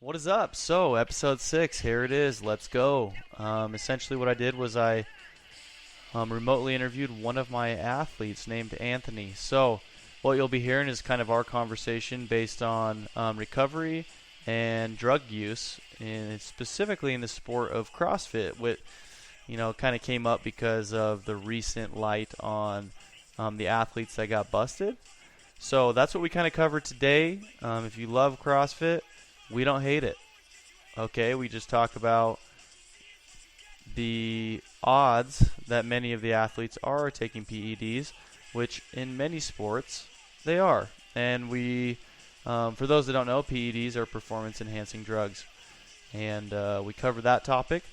What is up? So, episode 6, here it is. Let's go. Essentially, what I did was I remotely interviewed one of my athletes named Anthony. So, what you'll be hearing is kind of our conversation based on recovery and drug use, and specifically in the sport of CrossFit. Kind of came up because of the recent light on the athletes that got busted. So, that's what we kind of covered today. If you love CrossFit, we don't hate it. Okay, we just talk about the odds that many of the athletes are taking PEDs, which in many sports they are. And for those that don't know, PEDs are performance-enhancing drugs. And we cover that topic.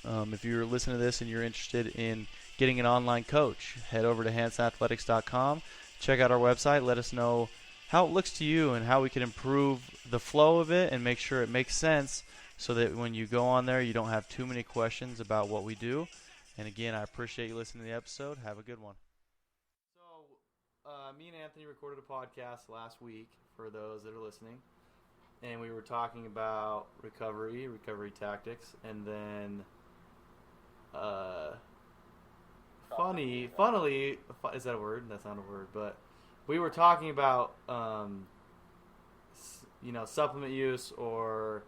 If you're listening to this and you're interested in getting an online coach, head over to hansenathletics.com. Check out our website. Let us know how it looks to you and how we can improve the flow of it and make sure it makes sense so that when you go on there, you don't have too many questions about what we do. And again, I appreciate you listening to the episode. Have a good one. So, me and Anthony recorded a podcast last week for those that are listening. And we were talking about recovery tactics, and then funnily, is that a word? That's not a word, but we were talking about, supplement use or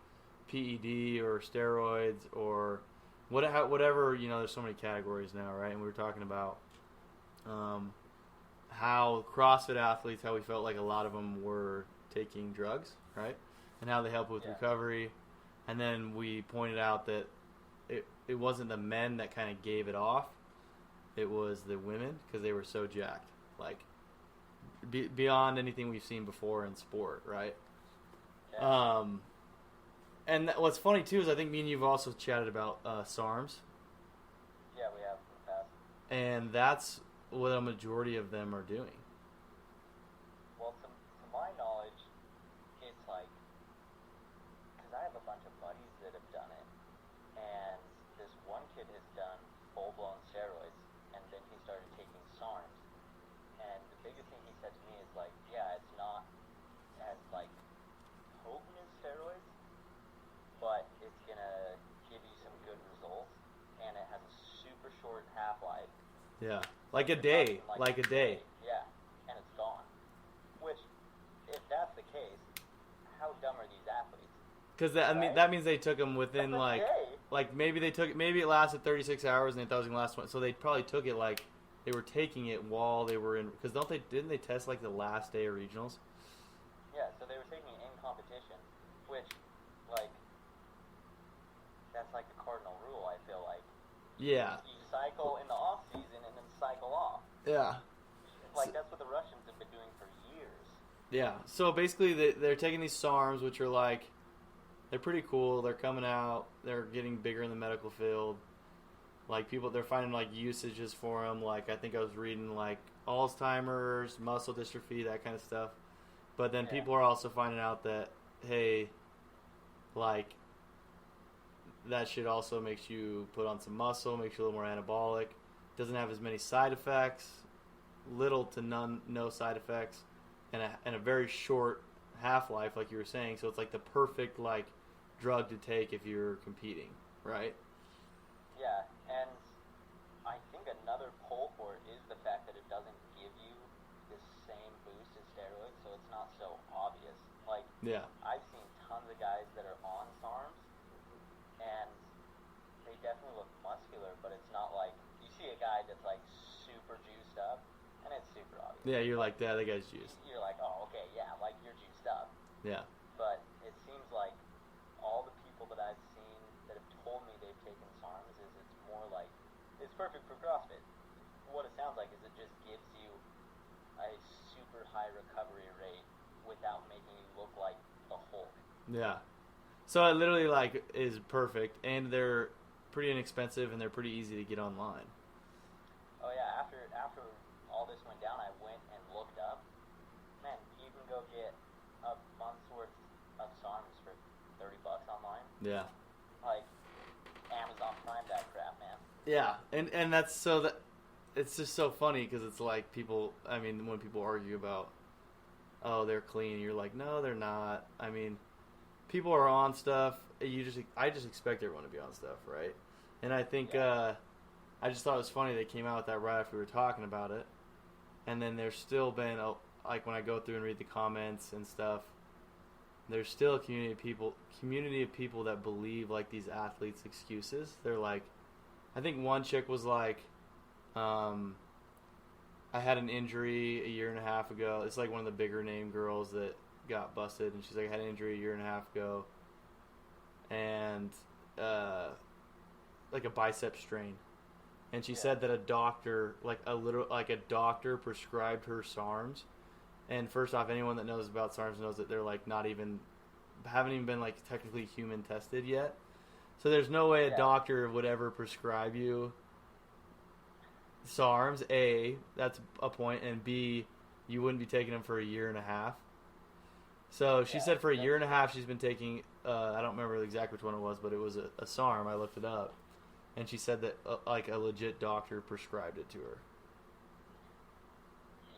PED or steroids or whatever. There's so many categories now, right? And we were talking about how CrossFit athletes, how we felt like a lot of them were taking drugs, right? And how they help with recovery. And then we pointed out that it wasn't the men that kind of gave it off. It was the women because they were so jacked. Like, beyond anything we've seen before in sport, right? Yeah. And what's funny too is I think me and you've also chatted about SARMs. Yeah, we have in the past. And that's what a majority of them are doing. Well, to my knowledge, it's like, because I have a bunch of buddies that have done it, and this one kid has done full-blown steroids, and then he started taking SARMs. And the biggest thing he said to me is like, yeah, it's not as like potent as steroids, but it's gonna give you some good results, and it has a super short half-life. Yeah, like a day, like a day. Yeah, and it's gone. Which, if that's the case, how dumb are these athletes? Because that means they took them within maybe it lasted 36 hours and they thought it was gonna last 20. So they probably took it like they were taking it while they were in. Because didn't they test like the last day of regionals? Yeah, so they were taking it in competition, which that's like the cardinal rule. I feel like. Yeah. You cycle in the off season and then cycle off. Yeah. That's what the Russians have been doing for years. Yeah. So basically, they're taking these SARMs, which are like, they're pretty cool. They're coming out. They're getting bigger in the medical field. Like they're finding like usages for them. Like I think I was reading like Alzheimer's, muscle dystrophy, that kind of stuff. But then people are also finding out that, hey, like, that shit also makes you put on some muscle, makes you a little more anabolic, doesn't have as many side effects, little to no side effects, and a very short half-life, like you were saying. So it's like the perfect like drug to take if you're competing, right? Yeah, and I think another pull for it is the fact that it doesn't give you the same boost as steroids, so it's not so obvious. Like, I've seen tons of guys that are on SARMs, and they definitely look muscular, but it's not like you see a guy that's like super juiced up, and it's super obvious. Yeah, you're like, that guy's juiced. You're like, oh, okay, yeah, like you're juiced up. Yeah. But it seems like all the people that I've seen that have told me they've taken SARMs is it's more like, it's perfect for CrossFit. What it sounds like is it just gives you a super high recovery rate without making you look like a Hulk. Yeah. So it literally like is perfect, and they're pretty inexpensive, and they're pretty easy to get online. Oh yeah, after all this went down, I went and looked up. Man, you can go get a month's worth of SARMs for $30 online. Yeah. Like Amazon Prime that crap, man. Yeah, and that's it's just so funny because it's like people. I mean, when people argue about, oh, they're clean, you're like, no, they're not. I mean, people are on stuff. I just expect everyone to be on stuff, right? And I think I just thought it was funny they came out with that right after we were talking about it, and then there's still been like when I go through and read the comments and stuff, there's still a community of people that believe like these athletes' excuses. They're like, I think one chick was like, I had an injury a year and a half ago. It's like one of the bigger name girls that got busted, and she's like, I had an injury a year and a half ago, and like a bicep strain, and she said that a doctor, like a doctor, prescribed her SARMs. And first off, anyone that knows about SARMs knows that they're like haven't even been like technically human tested yet. So there's no way a doctor would ever prescribe you SARMs. A, that's a point, and B, you wouldn't be taking them for a year and a half. So she said for a year and a half she's been taking, I don't remember exactly which one it was, but it was a SARM. I looked it up. And she said that like a legit doctor prescribed it to her.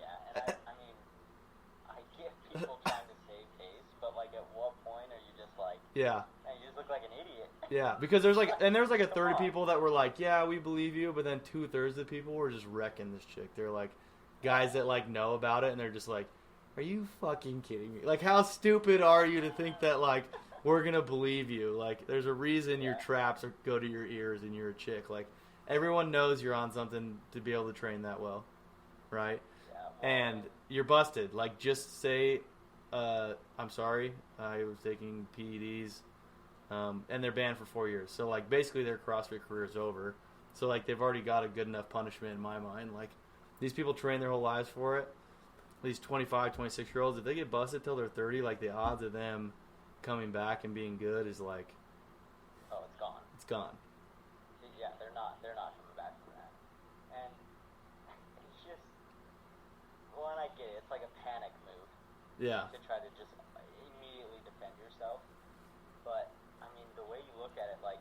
Yeah, and I mean, I get people trying to save face, but like at what point are you just like, yeah, man, you just look like an idiot. Yeah, because there's like a third of people that were like, yeah, we believe you, but then 2/3 of the people were just wrecking this chick. They're like guys that like know about it, and they're just like, are you fucking kidding me? Like, how stupid are you to think that like we're gonna believe you? Like, there's a reason your traps go to your ears and you're a chick. Like, everyone knows you're on something to be able to train that well, right? Yeah, well, and you're busted. Like, just say, I'm sorry, I was taking PEDs, and they're banned for 4 years. So, like, basically their CrossFit career is over. So, like, they've already got a good enough punishment in my mind. Like, these people train their whole lives for it. These 25, 26-year-olds, if they get busted till they're 30, like, the odds of them coming back and being good is, like... Oh, it's gone. It's gone. Yeah, they're not coming back from that. And it's just... Well, and I get it. It's like a panic move. Yeah. To try to just immediately defend yourself. But, I mean, the way you look at it, like,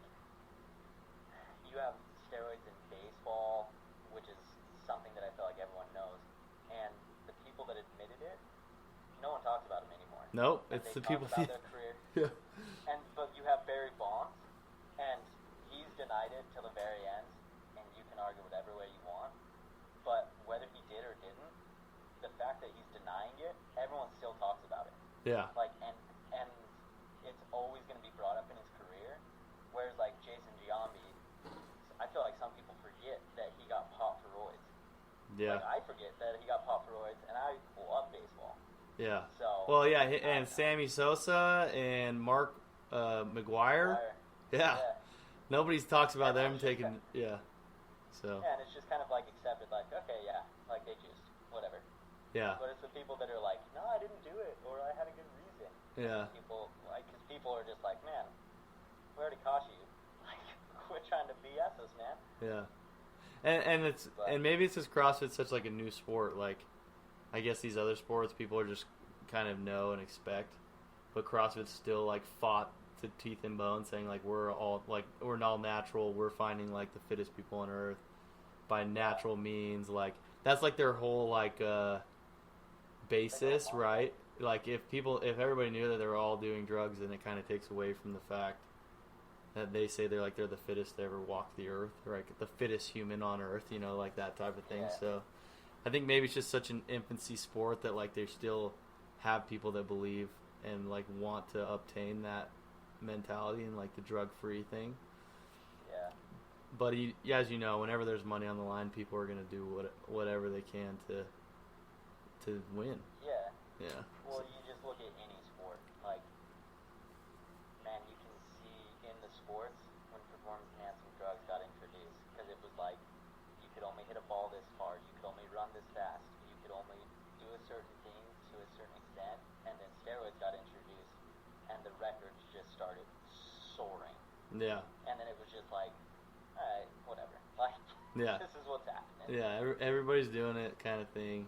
you have steroids in baseball, which is something that I feel like everyone knows. And the people that admitted it, no one talks about them anymore. Nope, And it's they the people... talk about their career. Yeah. But you have Barry Bonds, and he's denied it till the very end, and you can argue whatever way you want. But whether he did or didn't, the fact that he's denying it, everyone still talks about it. Yeah. Like, and it's always going to be brought up in his career. Whereas, like, Jason Giambi, I feel like some people forget that he got popped for roids. Yeah. Like, I forget that he got popped for roids, and I love baseball. Yeah. So. Well, yeah, and Sammy Sosa and Mark McGuire. Yeah. Nobody talks about them taking. Yeah. So. Yeah, and it's just kind of like accepted, like, okay, yeah, like they just whatever. Yeah. But it's the people that are like, no, I didn't do it, or I had a good reason. Yeah. People, like, because people are just like, man, we already caught you. Like, quit trying to BS us, man. Yeah. And maybe it's just CrossFit's such like a new sport. Like, I guess these other sports people are just kind of know and expect, but CrossFit's still like fought to teeth and bone, saying like we're all natural. We're finding like the fittest people on earth by natural means. Like that's like their whole like basis, right? Like if everybody knew that they were all doing drugs, then it kind of takes away from the fact that they say they're the fittest to ever walk the earth, or like the fittest human on earth, you know, like that type of thing. Yeah. So I think maybe it's just such an infancy sport that like they still have people that believe and like want to obtain that mentality and like the drug-free thing. Yeah. But as you know, whenever there's money on the line, people are going to do whatever they can to win. Yeah. Yeah. Well, you just look at any sport. Like, man, you can see in the sports when performance-enhancing drugs got introduced, because it was like you could only hit a ball this hard, you could only run this fast, you could only do a certain thing to a certain extent, and then steroids got introduced, and the records just started soaring. Yeah. And then it was just like, all right, whatever. Like, yeah. This is what's happening. Yeah, everybody's doing it kind of thing.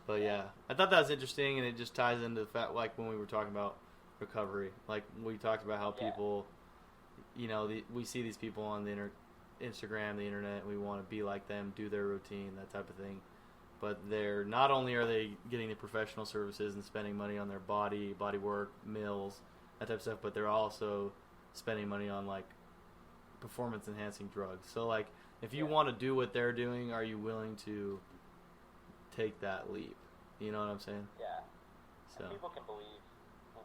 But yeah, I thought that was interesting, and it just ties into the fact, like when we were talking about recovery, like we talked about how people, you know, we see these people on the Instagram, the internet, and we want to be like them, do their routine, that type of thing. But they're not only are they getting the professional services and spending money on their body work, meals, that type of stuff, but they're also spending money on like performance enhancing drugs. So like, if you want to do what they're doing, are you willing to take that leap? You know what I'm saying? Yeah. So And people can believe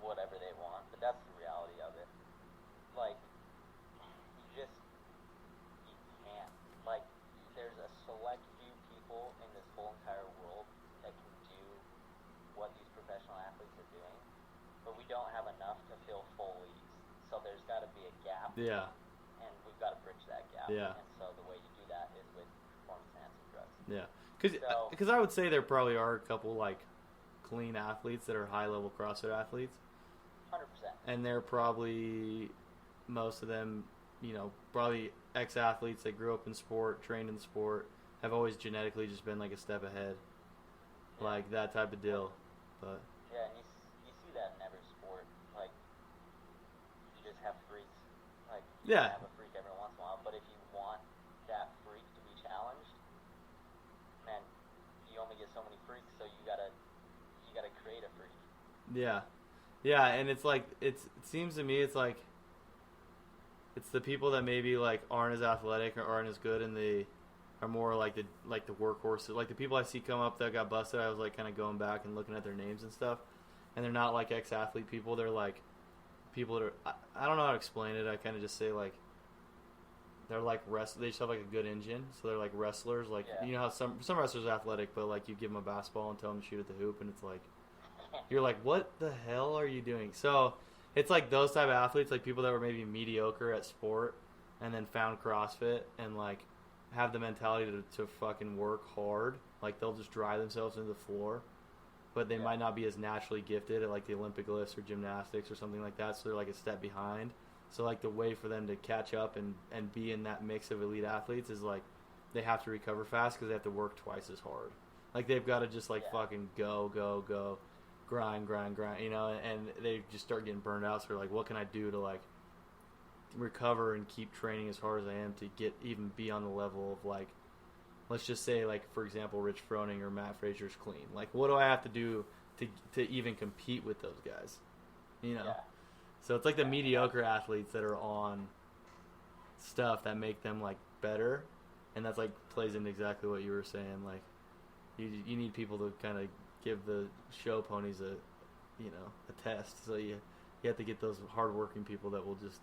whatever they want, but that's the reality of it. Like, you can't. Like, there's a select few people in this whole entire world that can do what these professional athletes are doing, but we don't have enough to fill full leagues. So there's got to be a gap. yeah, And we've got to bridge that gap. Yeah. And so the way you do that is with performance-enhancing drugs. yeah. So- Because I would say there probably are a couple like clean athletes that are high level CrossFit athletes, 100%. and they're probably most of them, probably ex-athletes that grew up in sport, trained in sport, have always genetically just been like a step ahead, Yeah. like that type of deal. But Yeah, and you see that in every sport. Like, you just have freaks. Like, you Yeah. have a freak every once in a while, but if you want that freak to be challenged, man, you only get so many freaks, so you gotta create a freak. yeah, and it's like it seems to me it's like it's the people that maybe like aren't as athletic or aren't as good, and they are more like the workhorses, like the people I see come up that got busted. I was like kind of going back and looking at their names and stuff, and they're not like ex-athlete people. They're like people that are I don't know how to explain it. I kind of just say like they're like they just have like a good engine, so they're like wrestlers. Like Yeah. you know how some wrestlers are athletic, but like you give them a basketball and tell them to shoot at the hoop, and it's like you're like, what the hell are you doing? So it's like those type of athletes, like people that were maybe mediocre at sport and then found CrossFit and like have the mentality to fucking work hard. Like they'll just drive themselves into the floor, but they might not be as naturally gifted at like the Olympic lifts or gymnastics or something like that. So they're like a step behind. So like the way for them to catch up and be in that mix of elite athletes is like they have to recover fast because they have to work twice as hard. Like they've got to just like fucking go, grind, and they just start getting burned out. So they're like, what can I do to like recover and keep training as hard as I am to even be on the level of like, let's just say like, for example, Rich Froning or Matt Fraser's clean. Like what do I have to do to even compete with those guys? Yeah. So it's like the mediocre athletes that are on stuff that make them like better, and that's like plays into exactly what you were saying. Like you need people to kind of give the show ponies a test. So you have to get those hardworking people that will just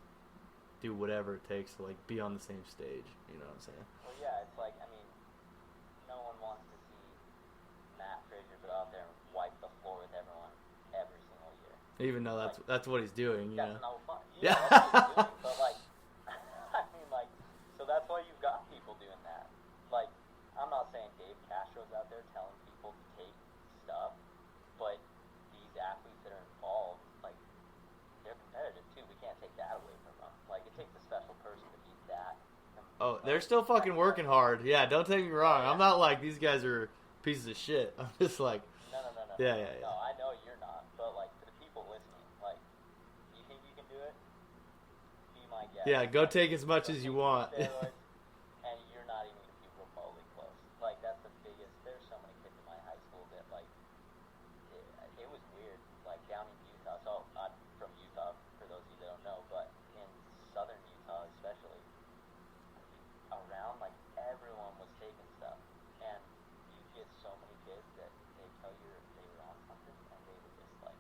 do whatever it takes to like be on the same stage. You know what I'm saying? Well, yeah, it's like, I mean, no one wants to see Matt Fraser go out there and wipe the floor with everyone every single year. Even though that's what he's doing. That's You know? no fun. Yeah. That's what he's doing, but like, I mean, like, so that's why you've got people doing that. Like, I'm not saying Dave Castro's out there telling people to take stuff, but these athletes that are involved, like, they're competitive too. We can't take that away from them. Like, it takes a special person to be that. Oh, they're still fucking working hard. Yeah, don't take me wrong. I'm not like these guys are pieces of shit. I'm just like, No. Yeah. No, I know you're not, but like, to the people listening, like, you think you can do it? Be my guest. yeah, go take as much as you want. Steroids, and you're not even going to be remotely close. Like, that's the biggest. There's so many kids in my high school that, like, it was weird. Like, down in Utah, so not from Utah, for those of you that don't know, but in southern Utah especially, around, like, everyone was taking stuff. And you get so many kids that they tell you they were on something, and they were just, like,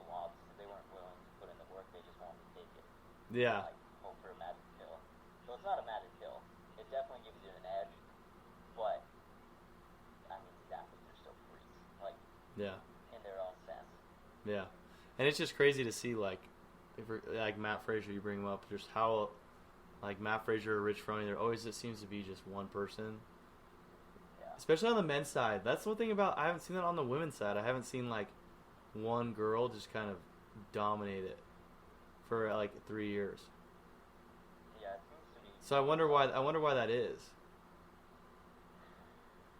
blobs. They weren't willing to put in the work. They just wanted to take it. Yeah. Like, hope for a magic pill. So it's not a magic pill. It definitely gives you an edge, but I mean, these athletes are still freaks, like, Yeah. in their own sense. Yeah. And it's just crazy to see like like Matt Fraser, you bring him up, just how like Matt Fraser or Rich Froning, there always just seems to be just one person. Yeah. Especially on the men's side. That's one thing about I haven't seen that on the women's side. I haven't seen like one girl just kind of dominate it for like 3 years. Yeah, it seems to be. So I wonder why that is.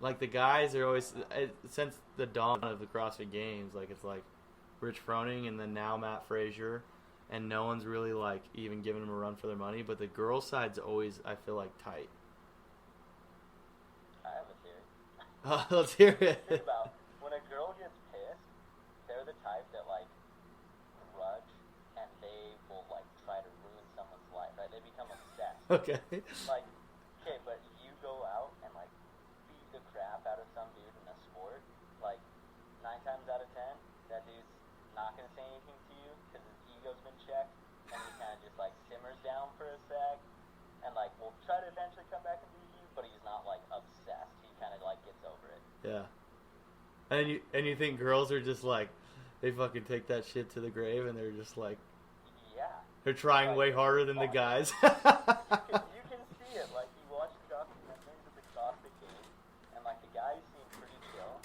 Like the guys are always since the dawn of the CrossFit Games, like it's like Rich Froning and then now Matt Fraser, and no one's really like even giving them a run for their money. But the girls' side's always I feel like tight. I have a theory. Let's hear it. Think about when a girl gets pissed, they're the type that like grudge and Okay. Like, okay, but you go out and like beat the crap out of some dude in a sport. Like 9 times out of 10, that dude's not gonna say anything to you because his ego's been checked, and he kind of just like simmers down for a sec, and like will try to eventually come back and beat you, but he's not like obsessed. He kind of like gets over it. Yeah. And you think girls are just like, they fucking take that shit to the grave and they're just like, Yeah. they're trying Like, way harder than the guys. you can see it. Like, you watch the documentaries of the CrossFit Games, and like the guys seem pretty chill,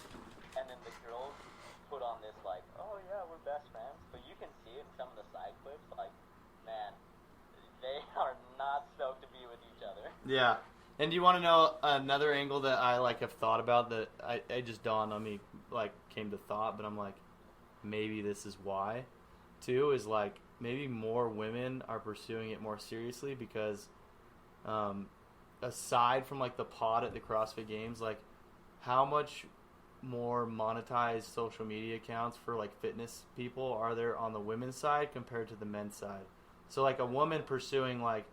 and then the girls put on this like, oh yeah, we're best friends. But you can see it in some of the side clips. Like, man, they are not stoked to be with each other. Yeah. And do you want to know another angle that I like have thought about that I just dawned on me, like came to thought, but I'm like, maybe this is why, too, is like maybe more women are pursuing it more seriously because aside from like the pod at the CrossFit Games, like how much more monetized social media accounts for like fitness people are there on the women's side compared to the men's side? So like a woman pursuing like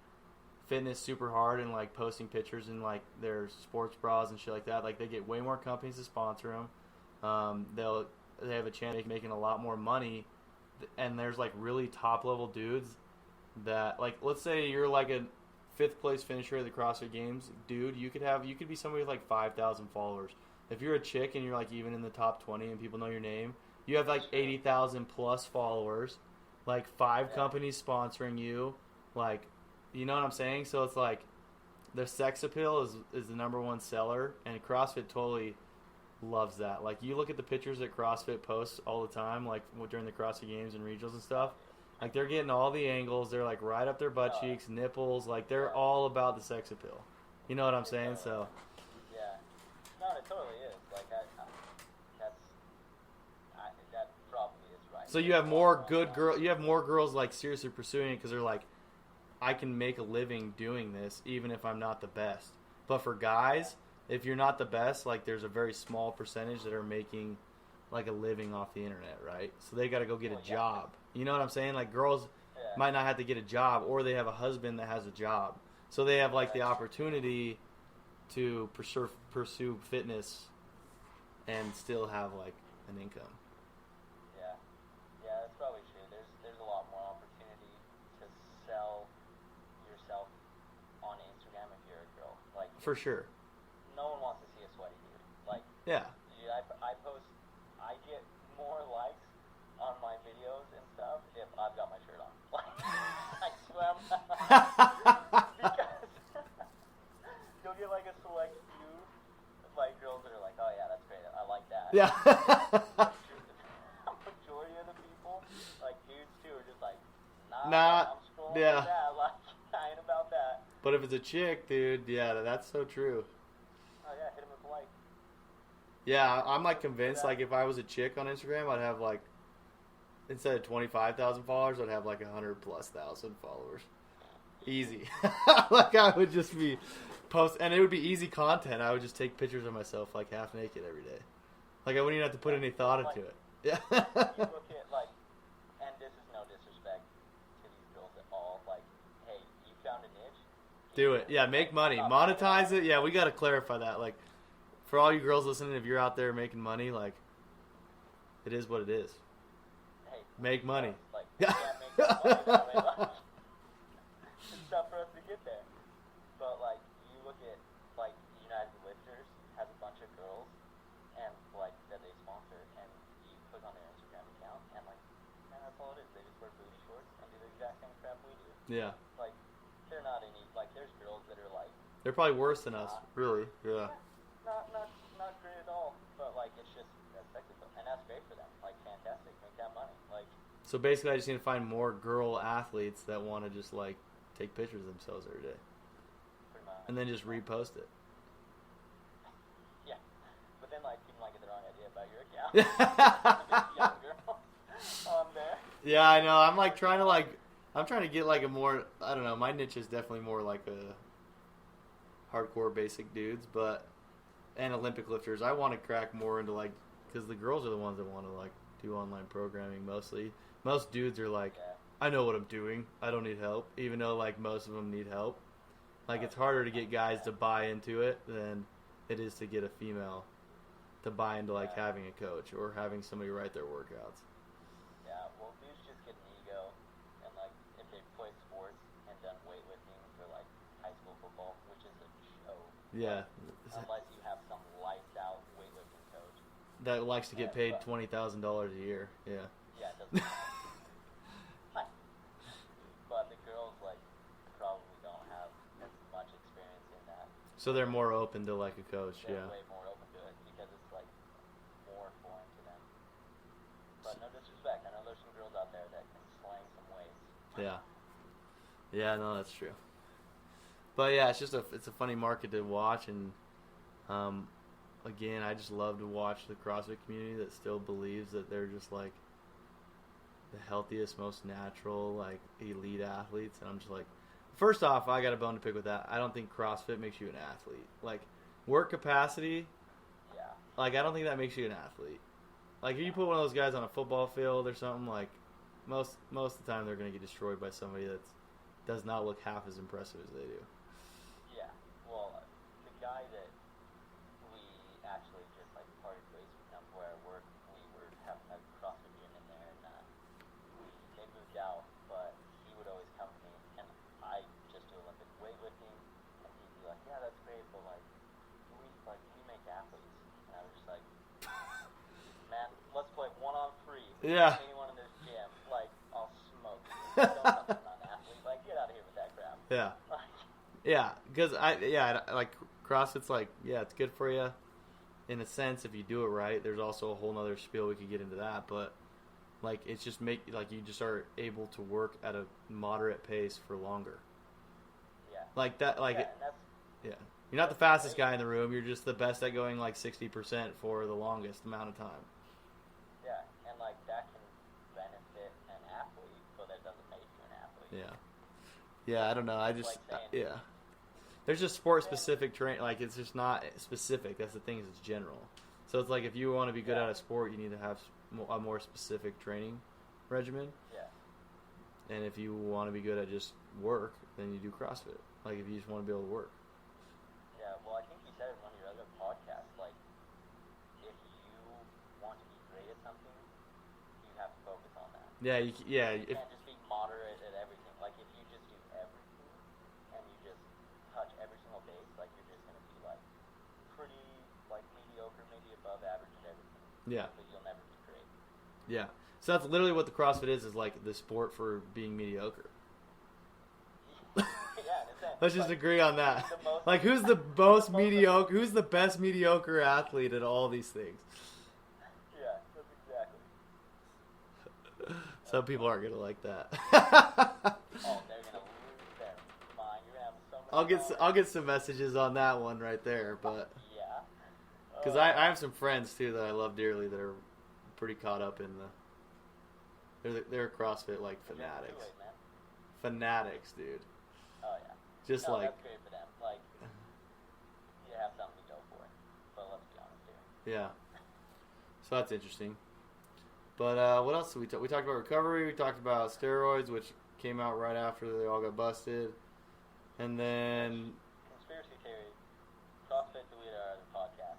fitness super hard and like posting pictures in like their sports bras and shit like that, like they get way more companies to sponsor them. They have a chance of making a lot more money, and there's like really top level dudes that like, let's say you're like a 5th place finisher at the CrossFit Games, dude, you could be somebody with like 5,000 followers. If you're a chick and you're like even in the top 20 and people know your name, you have like 80,000 plus followers, like 5 companies sponsoring you, like, you know what I'm saying? So it's like the sex appeal is the number one seller, and CrossFit totally loves that. Like you look at the pictures that CrossFit posts all the time, like during the CrossFit Games and regionals and stuff, like they're getting all the angles, they're like right up their butt cheeks, nipples, like they're all about the sex appeal. You know what I'm saying? So Yeah. No, it totally is. Like that probably is right. you have more you have more girls like seriously pursuing it because they're like, I can make a living doing this even if I'm not the best. But for guys, if you're not the best, like there's a very small percentage that are making like a living off the internet, right? So they got to go get a job. You know what I'm saying? Like girls might not have to get a job, or they have a husband that has a job. So they have like the opportunity to pursue fitness and still have like an income. Yeah, that's probably true. There's a lot more opportunity to sell yourself on Instagram if you're a girl. Like For sure. No one wants to see a sweaty dude. Like Yeah. dude, I get more likes on my videos and stuff if I've got my shirt on. Like I swear because you'll get like a select few like girls that are like, oh yeah, that's great, I like that. Yeah. Majority of the people, like dudes too, are just like, nah, I'm scrolling yeah. with that, like I ain't about that. But if it's a chick, dude, yeah, that's so true. Oh yeah, hit him with a like. Yeah, I'm like convinced, like if I was a chick on Instagram, I'd have like, instead of 25,000 followers, I'd have like 100+ thousand followers. Easy. Like I would just be and it would be easy content. I would just take pictures of myself like half naked every day. Like I wouldn't even have to put any thought into it. Yeah. You look at like, and this is no disrespect to these girls at all. Like, hey, you found a niche. Do it. Yeah, make money. Monetize it. Yeah, we got to clarify that. Like, for all you girls listening, if you're out there making money, like, it is what it is. Hey, make money. Like, you can't make that money that way. Like, it's tough for us to get there. But like, you look at like United Lifters has a bunch of girls and like that they sponsor, and you click on their Instagram account, and like, man, that's all it is. They just wear booty shorts and do the exact same crap we do. Yeah. Like, they're not any, like, there's girls that are like, they're probably worse than us, really. Yeah. Not great at all, but like, it's just that's technical, and that's great for them. Like, fantastic, make that money. Like, So basically, I just need to find more girl athletes that want to just like take pictures of themselves every day, pretty much. and then just repost it. Yeah, but then like people might get the wrong idea about your account. There's a young girl on there. Yeah, I know. I'm like trying to get like a more, I don't know, my niche is definitely more like a hardcore basic dudes, and Olympic lifters. I want to crack more into like, because the girls are the ones that want to like do online programming mostly. Most dudes are like, I know what I'm doing. I don't need help, even though like most of them need help. Like, it's harder to get guys to buy into it than it is to get a female to buy into, like, having a coach or having somebody write their workouts. Yeah, well, dudes just get an ego, and, like, if they play sports and done weightlifting for, like, high school football, which is a joke. Yeah. Unless you have some lights-out weightlifting coach. That likes to get paid but- $20,000 a year. Yeah. Yeah, it doesn't matter. But the girls, like, probably don't have as much experience in that. So they're more open to, like, a coach, They're yeah. way more open to it because it's, like, more foreign to them. But no disrespect, I know there's some girls out there that can slang some weights. Yeah. Yeah, no, that's true. But yeah, it's a funny market to watch, and again, I just love to watch the CrossFit community that still believes that they're just like the healthiest, most natural, like elite athletes, and I'm just like, first off, I got a bone to pick with that. I don't think CrossFit makes you an athlete. Like, work capacity, Yeah. like, I don't think that makes you an athlete. Like, if you put one of those guys on a football field or something, like, most of the time they're going to get destroyed by somebody that does not look half as impressive as they do. Yeah. Well, the guy that we actually just, like, parted ways with him where I work, we were having a CrossFit gym in there, and they moved out, but he would always come to me, and I just do Olympic weightlifting, and he'd be like, yeah, that's great, but, like, we make athletes. And I was just like, man, let's play 1-on-3. Yeah. Anyone in this gym, like, I'll smoke you. Don't touch an athlete. Like, get out of here with that crap. Yeah. Like, Yeah, because like CrossFit's like, yeah, it's good for you in a sense if you do it right. There's also a whole nother spiel we could get into that, but like it's just you just are able to work at a moderate pace for longer. yeah. Like that, like Yeah, it, and that's, yeah. You're not the fastest guy in the room. You're just the best at going like 60% for the longest amount of time. yeah, and like that can benefit an athlete, but that doesn't make you an athlete. Yeah. Yeah, I don't know. I just Like saying- yeah. There's just sport specific train. Like it's just not specific. That's the thing. Is it's general. So it's like if you want to be good at a sport, you need to have a more specific training regimen. Yeah. And if you want to be good at just work, then you do CrossFit. Like if you just want to be able to work. Yeah, well, I think you said in one of your other podcasts, like, if you want to be great at something, you have to focus on that. Yeah, you You if can't just be moderate at everything. Like, if you just do everything, and you just touch every single base, like, you're just going to be, like, pretty, like, mediocre, maybe above average at everything. yeah, But you'll never be great. yeah. So that's literally what the CrossFit is like the sport for being mediocre. Yeah, in a sense. Let's just like, agree on that. the most- Like who's the most mediocre? Who's the best mediocre athlete at all these things? Yeah, that's exactly. Some people aren't gonna like that. Oh, they're going to lose their mind. You're going to have so many I'll get some messages on that one right there, but Yeah. because I have some friends too that I love dearly that are pretty caught up in they're CrossFit like You're gonna do fanatics, it, man. fanatics, dude. Oh, yeah. Just No, like that's great for them. Like, you have something to go for. But let's be honest here. yeah. So that's interesting. But what else did we talk? We talked about recovery. We talked about steroids, which came out right after they all got busted, and then Conspiracy theory. CrossFit deleted our other podcast.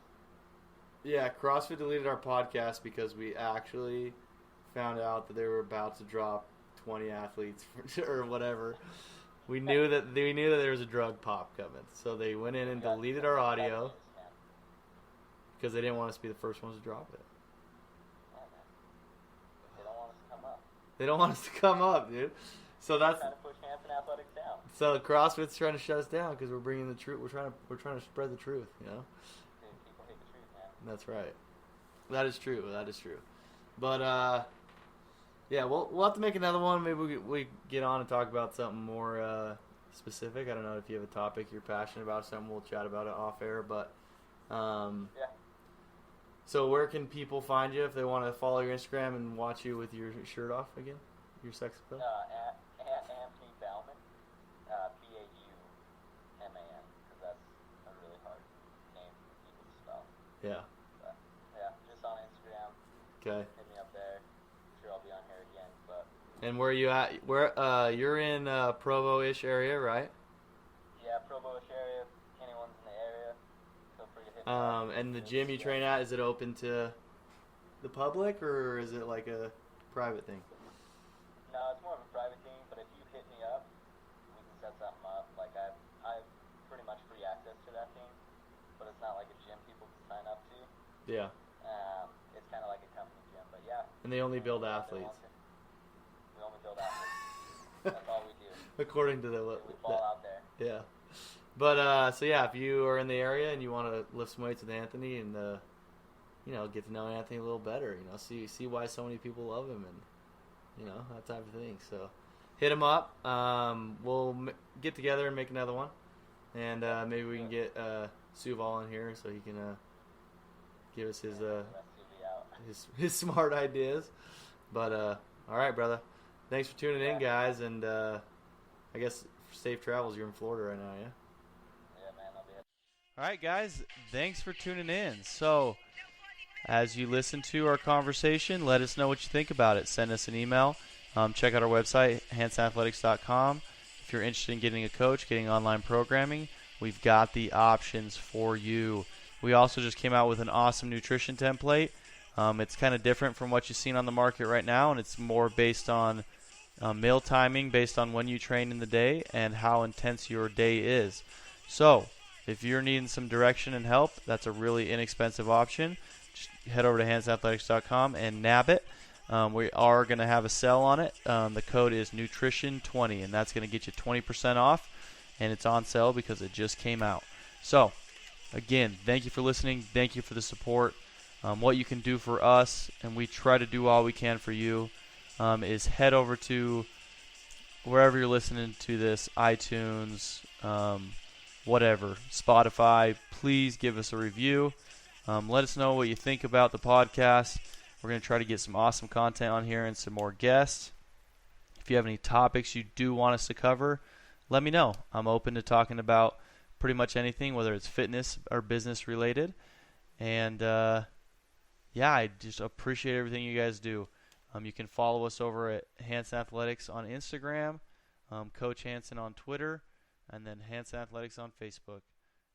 yeah, CrossFit deleted our podcast because we actually found out that they were about to drop 20 athletes or whatever. We knew that there was a drug pop coming, so they went in and deleted our audio because they didn't want us to be the first ones to drop it. Yeah, man. They don't want us to come up. They don't want us to come up, dude. So that's Trying to push Hampton Athletics down. so CrossFit's trying to shut us down because we're bringing the truth. We're trying to spread the truth, you know. Dude, people hate the truth, man. That's right. That is true. That is true. But yeah, we'll have to make another one. Maybe we get on and talk about something more specific. I don't know if you have a topic you're passionate about. Something we'll chat about it off air. But Yeah. so where can people find you if they want to follow your Instagram and watch you with your shirt off again, your sex appeal? At Anthony Bauman. Bauman. Because that's a really hard name for people to spell. Yeah. But, yeah, just on Instagram. Okay. Hit me up there. I'm sure I'll be on here again. But And where are you at? Where you're in Provo-ish area, right? yeah, Provo And the gym you train at, is it open to the public, or is it like a private thing? No, it's more of a private thing, but if you hit me up, we can set something up. Like, I've pretty much free access to that thing, but it's not like a gym people can sign up to. Yeah. It's kind of like a company gym, but yeah. And they only build athletes. We only build athletes. That's all we do. According to the We fall out there. Yeah. But so yeah, if you are in the area and you want to lift some weights with Anthony and get to know Anthony a little better, see why so many people love him, and that type of thing. So hit him up. We'll get together and make another one, and maybe we can get Suval in here so he can give us his smart ideas. But all right, brother. Thanks for tuning in, guys, and I guess safe travels. You're in Florida right now, yeah? Yeah, man, I'll be here. All right, guys, thanks for tuning in. So, as you listen to our conversation, let us know what you think about it. Send us an email. Check out our website, hansonathletics.com. If you're interested in getting a coach, getting online programming, we've got the options for you. We also just came out with an awesome nutrition template. It's kind of different from what you've seen on the market right now, and it's more based on meal timing, based on when you train in the day and how intense your day is. So, if you're needing some direction and help, that's a really inexpensive option. Just head over to hansonathletics.com and nab it. We are going to have a sale on it. The code is nutrition20, and that's going to get you 20% off, and it's on sale because it just came out. So, again, thank you for listening. Thank you for the support. What you can do for us, and we try to do all we can for you, is head over to wherever you're listening to this, iTunes, whatever, Spotify. Please give us a review. Let us know what you think about the podcast. We're going to try to get some awesome content on here and some more guests. If you have any topics you do want us to cover, let me know. I'm open to talking about pretty much anything, whether it's fitness or business related. And I just appreciate everything you guys do. You can follow us over at Hanson Athletics on Instagram, Coach Hanson on Twitter, and then Hanson Athletics on Facebook.